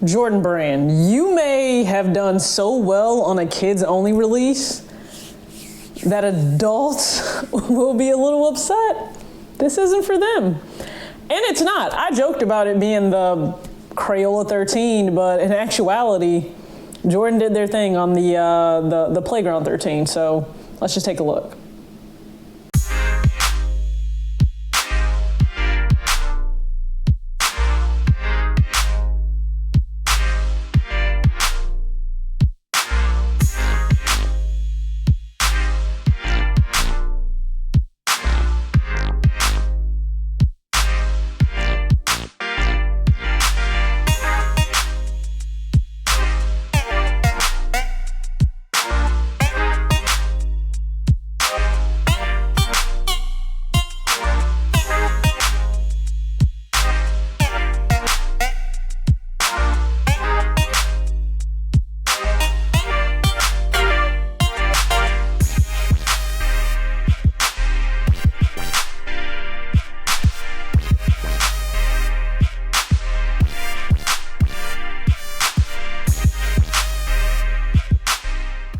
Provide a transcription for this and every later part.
Jordan Brand, you may have done so well on a kids only release that adults will be a little upset. This isn't for them. And it's not. I joked about it being the Crayola 13, but in actuality, Jordan did their thing on the Playground 13. So let's just take a look.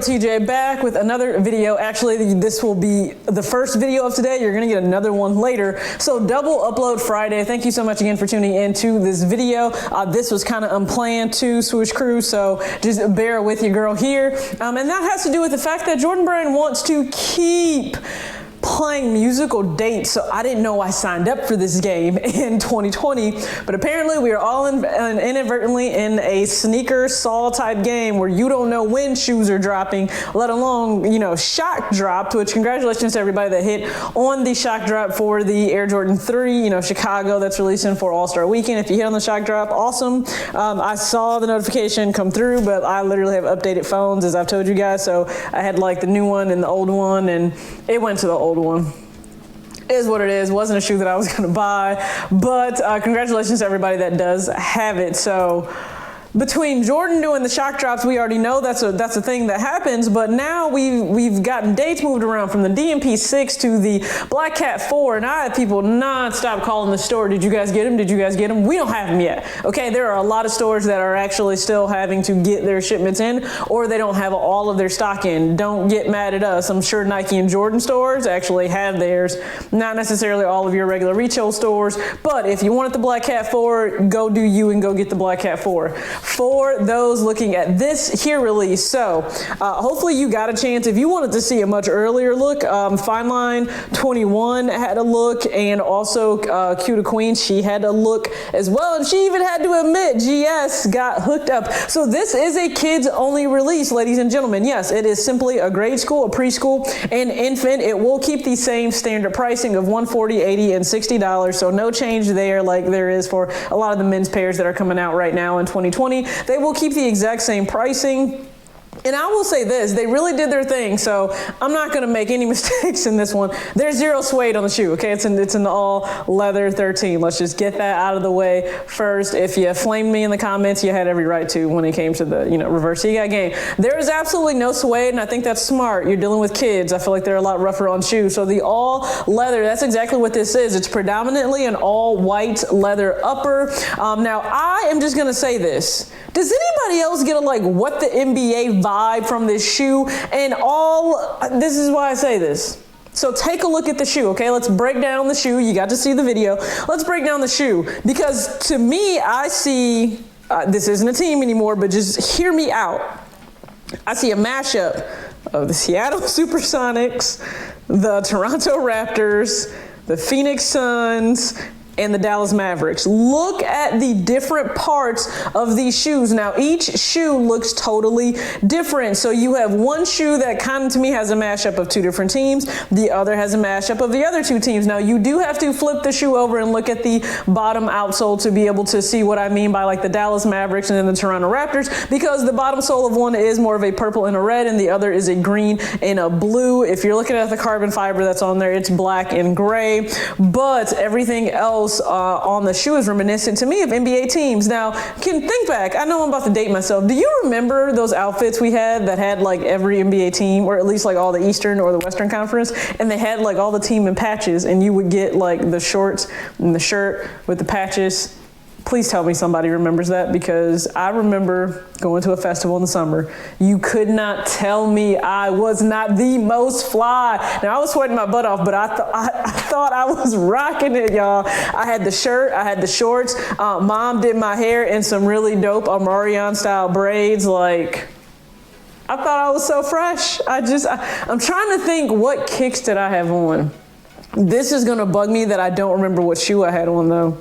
TJ back with another video. Actually, this will be the first video of today. You're gonna get another one later. So double upload Friday. Thank you so much again for tuning into this video. This was kind of unplanned too, Swoosh Crew. So just bear with your girl here. And that has to do with the fact that Jordan Brand wants to keep playing musical dates, so I didn't know I signed up for this game in 2020, but apparently we are all inadvertently in a sneaker Saw type game where you don't know when shoes are dropping, let alone, you know, shock dropped, which congratulations to everybody that hit on the shock drop for the Air Jordan 3, you know, Chicago, that's releasing for All-Star Weekend. If you hit on the shock drop, awesome. I saw the notification come through, but I literally have updated phones, as I've told you guys, so I had like the new one and the old one, and it went to the old one. Is what it is. Wasn't a shoe that I was gonna buy, but congratulations to everybody that does have it. So between Jordan doing the shock drops, we already know that's a thing that happens, but now we've gotten dates moved around from the DMP 6 to the Black Cat 4, and I had people non-stop calling the store, did you guys get them? Did you guys get them? We don't have them yet. Okay, there are a lot of stores that are actually still having to get their shipments in, or they don't have all of their stock in. Don't get mad at us. I'm sure Nike and Jordan stores actually have theirs, not necessarily all of your regular retail stores, but if you wanted the Black Cat 4, go do you and go get the Black Cat 4. For those looking at this here release. So hopefully you got a chance. If you wanted to see a much earlier look, Fine Line 21 had a look, and also Q to Queen, she had a look as well, and she even had to admit GS got hooked up. So this is a kids only release, ladies and gentlemen. Yes, it is simply a grade school, a preschool, and infant. It will keep the same standard pricing of $140, $80, and $60, so no change there like there is for a lot of the men's pairs that are coming out right now in 2020. They will keep the exact same pricing. And I will say this, they really did their thing, so I'm not gonna make any mistakes in this one. There's zero suede on the shoe, okay? It's an all leather 13. Let's just get that out of the way first. If you flamed me in the comments, you had every right to when it came to the, you know, reverse EGOT game. There is absolutely no suede, and I think that's smart. You're dealing with kids. I feel like they're a lot rougher on shoes. So the all leather, that's exactly what this is. It's predominantly an all white leather upper. Now I am just gonna say this. Does anybody else get a like what the NBA vibe from this shoe? And this is why I say this. So take a look at the shoe, okay? Let's break down the shoe. You got to see the video. Let's break down the shoe, because to me, I see, this isn't a team anymore, but just hear me out. I see a mashup of the Seattle Supersonics, the Toronto Raptors, the Phoenix Suns, and the Dallas Mavericks. Look at the different parts of these shoes. Now, each shoe looks totally different. So you have one shoe that kind of, to me, has a mashup of two different teams. The other has a mashup of the other two teams. Now, you do have to flip the shoe over and look at the bottom outsole to be able to see what I mean by like the Dallas Mavericks and then the Toronto Raptors, because the bottom sole of one is more of a purple and a red, and the other is a green and a blue. If you're looking at the carbon fiber that's on there, it's black and gray, but everything else on the shoe is reminiscent to me of NBA teams. Now, think back. I know I'm about to date myself. Do you remember those outfits we had that had like every NBA team, or at least like all the Eastern or the Western Conference, and they had like all the team in patches, and you would get like the shorts and the shirt with the patches. Please tell me somebody remembers that, because I remember going to a festival in the summer. You could not tell me I was not the most fly. Now, I was sweating my butt off, but I thought I was rocking it, y'all. I had the shirt, I had the shorts. Mom did my hair in some really dope Omarion style braids. Like, I thought I was so fresh. I'm trying to think, what kicks did I have on? This is gonna bug me that I don't remember what shoe I had on though.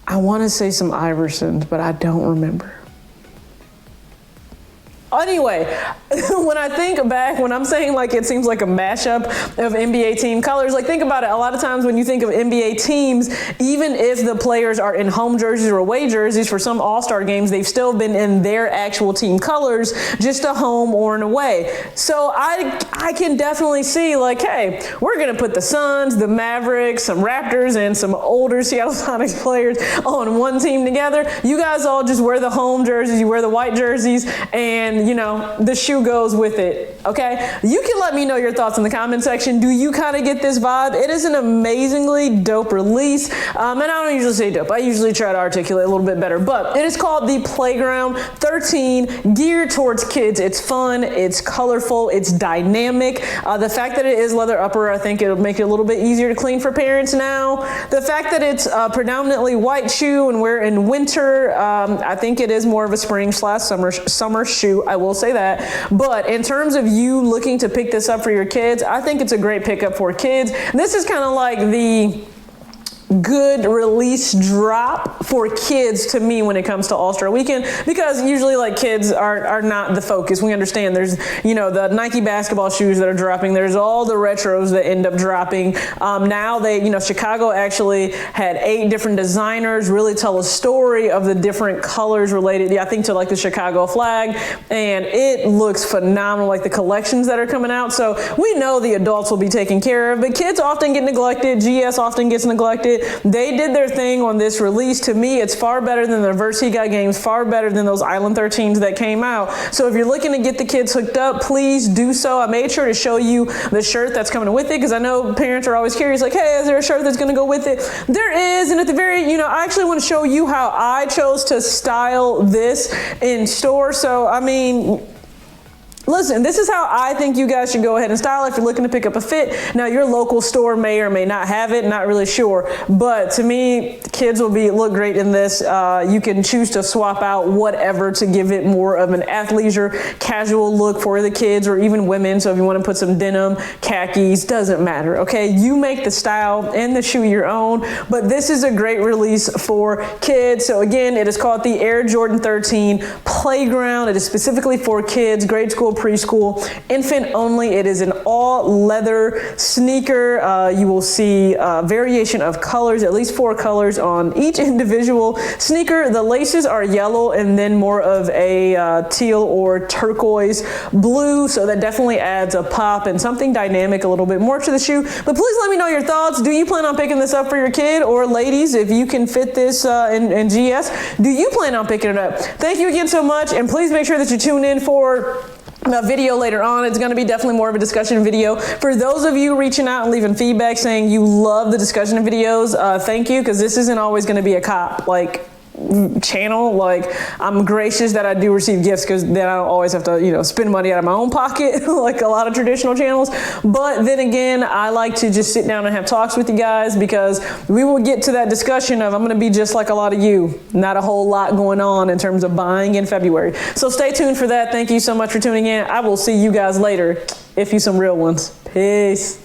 I wanna say some Iversons, but I don't remember. Anyway, when I think back, when I'm saying like it seems like a mashup of NBA team colors, like think about it. A lot of times when you think of NBA teams, even if the players are in home jerseys or away jerseys for some all-star games, they've still been in their actual team colors, just a home or an away. So I can definitely see like, hey, we're gonna put the Suns, the Mavericks, some Raptors, and some older Seattle Sonics players on one team together. You guys all just wear the home jerseys, you wear the white jerseys, and you know, the shoe goes with it, okay? You can let me know your thoughts in the comment section. Do you kind of get this vibe? It is an amazingly dope release, and I don't usually say dope. I usually try to articulate a little bit better, but it is called the Playground 13, geared towards kids. It's fun, it's colorful, it's dynamic. The fact that it is leather upper, I think it'll make it a little bit easier to clean for parents now. The fact that it's predominantly white shoe and we're in winter, I think it is more of a spring/summer shoe. I will say that. But in terms of you looking to pick this up for your kids, I think it's a great pickup for kids. This is kind of like the good release drop for kids to me when it comes to All-Star Weekend, because usually like kids are not the focus. We understand there's, you know, the Nike basketball shoes that are dropping. There's all the retros that end up dropping. Now they, you know, Chicago actually had 8 different designers really tell a story of the different colors related, I think, to like the Chicago flag, and it looks phenomenal, like the collections that are coming out. So we know the adults will be taken care of, but kids often get neglected. GS often gets neglected. They did their thing on this release. To me, it's far better than the Reverse He Got games, far better than those Island 13s that came out. So if you're looking to get the kids hooked up, please do so. I made sure to show you the shirt that's coming with it, because I know parents are always curious, like, hey, is there a shirt that's gonna go with it? There is, and at the very, you know, I actually want to show you how I chose to style this in store. So, I mean, listen, this is how I think you guys should go ahead and style if you're looking to pick up a fit. Now, your local store may or may not have it, not really sure. But to me, kids will look great in this. You can choose to swap out whatever to give it more of an athleisure, casual look for the kids or even women. So if you want to put some denim, khakis, doesn't matter, okay? You make the style and the shoe your own. But this is a great release for kids. So again, it is called the Air Jordan 13 Playground. It is specifically for kids, grade school, preschool, infant only. It is an all leather sneaker. You will see variation of colors, at least 4 colors on each individual sneaker. The laces are yellow and then more of a teal or turquoise blue. So that definitely adds a pop and something dynamic a little bit more to the shoe. But please let me know your thoughts. Do you plan on picking this up for your kid? Or ladies, if you can fit this in GS, do you plan on picking it up? Thank you again so much. And please make sure that you tune in for a video later on. It's going to be definitely more of a discussion video. For those of you reaching out and leaving feedback saying you love the discussion videos, thank you, because this isn't always going to be a cop channel. Like, I'm gracious that I do receive gifts, because then I don't always have to, you know, spend money out of my own pocket like a lot of traditional channels. But then again, I like to just sit down and have talks with you guys, because we will get to that discussion of I'm going to be just like a lot of you, not a whole lot going on in terms of buying in February. So stay tuned for that. Thank you so much for tuning in. I will see you guys later, if you some real ones. Peace.